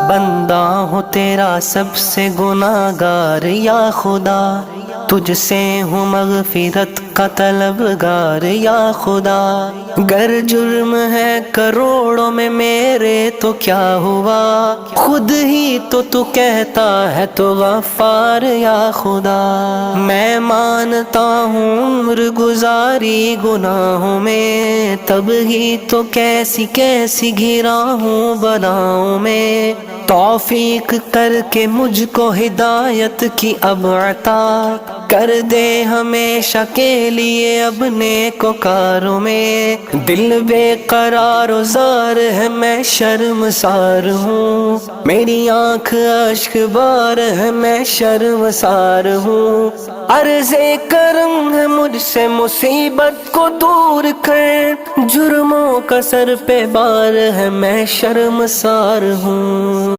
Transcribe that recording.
بندہ ہوں تیرا سب سے گناہگار یا خدا، تجھ سے ہوں مغفرت کا طلبگار یا خدا۔ گر جرم ہے کروڑوں میں میرے تو کیا ہوا، خود ہی تو کہتا ہے تو غفار یا خدا۔ میں مانتا ہوں عمر گزاری گناہوں میں، تب ہی تو کیسی کیسی گھرا ہوں بلاؤں میں۔ توفیق کر کے مجھ کو ہدایت کی اب عطا کر دے ہمیشہ کے لیے اب نیکوکاروں میں۔ دل بے قرار و زار ہے میں شرمسار ہوں، میری آنکھ اشک بار ہے میں شرمسار ہوں۔ عرض کرم ہے مجھ سے مصیبت کو دور کر، جرموں کا سر پہ بار ہے میں شرمسار ہوں۔